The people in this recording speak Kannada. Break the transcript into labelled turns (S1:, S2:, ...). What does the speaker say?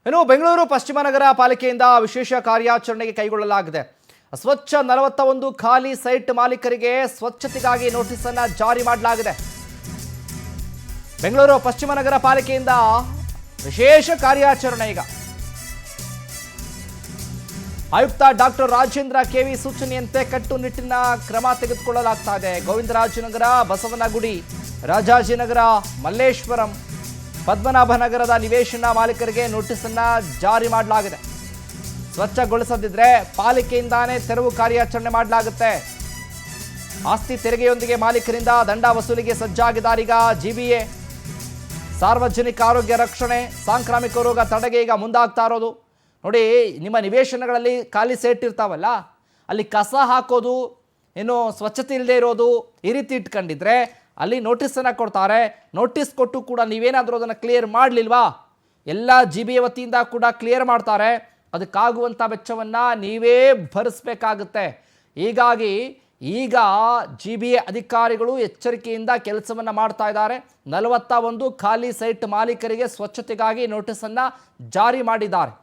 S1: ಇನ್ನು ಬೆಂಗಳೂರು ಪಶ್ಚಿಮ ನಗರ ಪಾಲಿಕೆಯಿಂದ ವಿಶೇಷ ಕಾರ್ಯಾಚರಣೆಗೆ ಕೈಗೊಳ್ಳಲಾಗಿದೆ. ಸ್ವಚ್ಛ 41 ಖಾಲಿ ಸೈಟ್ ಮಾಲೀಕರಿಗೆ ಸ್ವಚ್ಛತೆಗಾಗಿ ನೋಟಿಸ್ ಅನ್ನು ಜಾರಿ ಮಾಡಲಾಗಿದೆ. ಬೆಂಗಳೂರು ಪಶ್ಚಿಮ ನಗರ ಪಾಲಿಕೆಯಿಂದ ವಿಶೇಷ ಕಾರ್ಯಾಚರಣೆ ಈಗ ಆಯುಕ್ತ ಡಾಕ್ಟರ್ ರಾಜೇಂದ್ರ ಕೆವಿ ಸೂಚನೆಯಂತೆ ಕಟ್ಟುನಿಟ್ಟಿನ ಕ್ರಮ ತೆಗೆದುಕೊಳ್ಳಲಾಗ್ತಾ ಇದೆ. ಗೋವಿಂದರಾಜನಗರ, ಬಸವನಗುಡಿ, ರಾಜಾಜಿನಗರ, ಮಲ್ಲೇಶ್ವರಂ, ಪದ್ಮನಾಭನಗರದ ನಿವೇಶನ ಮಾಲೀಕರಿಗೆ ನೋಟಿಸ್ ಅನ್ನ ಜಾರಿ ಮಾಡಲಾಗಿದೆ. ಸ್ವಚ್ಛಗೊಳಿಸದಿದ್ರೆ ಪಾಲಿಕೆಯಿಂದಾನೇ ತೆರವು ಕಾರ್ಯಾಚರಣೆ ಮಾಡಲಾಗುತ್ತೆ. ಆಸ್ತಿ ತೆರಿಗೆಯೊಂದಿಗೆ ಮಾಲೀಕರಿಂದ ದಂಡ ವಸೂಲಿಗೆ ಸಜ್ಜಾಗಿದ್ದಾರೀಗ ಜಿಬಿಎ. ಸಾರ್ವಜನಿಕ ಆರೋಗ್ಯ ರಕ್ಷಣೆ, ಸಾಂಕ್ರಾಮಿಕ ರೋಗ ತಡೆಗೆ ಈಗ ಮುಂದಾಗ್ತಾ ಇರೋದು. ನೋಡಿ, ನಿಮ್ಮ ನಿವೇಶನಗಳಲ್ಲಿ ಖಾಲಿ ಸೈಟ್ ಇರ್ತಾವಲ್ಲ, ಅಲ್ಲಿ ಕಸ ಹಾಕೋದು, ಏನು ಸ್ವಚ್ಛತೆ ಇಲ್ಲದೆ ಇರೋದು, ಈ ರೀತಿ ಇಟ್ಕೊಂಡಿದ್ರೆ ಅಲ್ಲಿ ನೋಟಿಸನ್ನು ಕೊಡ್ತಾರೆ. ನೋಟಿಸ್ ಕೊಟ್ಟು ಕೂಡ ನೀವೇನಾದರೂ ಅದನ್ನು ಕ್ಲಿಯರ್ ಮಾಡಲಿಲ್ವಾ, ಎಲ್ಲ ಜಿಬಿಎ ವತಿಯಿಂದ ಕೂಡ ಕ್ಲಿಯರ್ ಮಾಡ್ತಾರೆ. ಅದಕ್ಕಾಗುವಂಥ ವೆಚ್ಚವನ್ನು ನೀವೇ ಭರಿಸಬೇಕಾಗುತ್ತೆ. ಹೀಗಾಗಿ ಈಗ ಜಿಬಿಎ ಅಧಿಕಾರಿಗಳು ಎಚ್ಚರಿಕೆಯಿಂದ ಕೆಲಸವನ್ನು ಮಾಡ್ತಾ ಇದ್ದಾರೆ. 41 ಖಾಲಿ ಸೈಟ್ ಮಾಲೀಕರಿಗೆ ಸ್ವಚ್ಛತೆಗಾಗಿ ನೋಟಿಸನ್ನು ಜಾರಿ ಮಾಡಿದ್ದಾರೆ.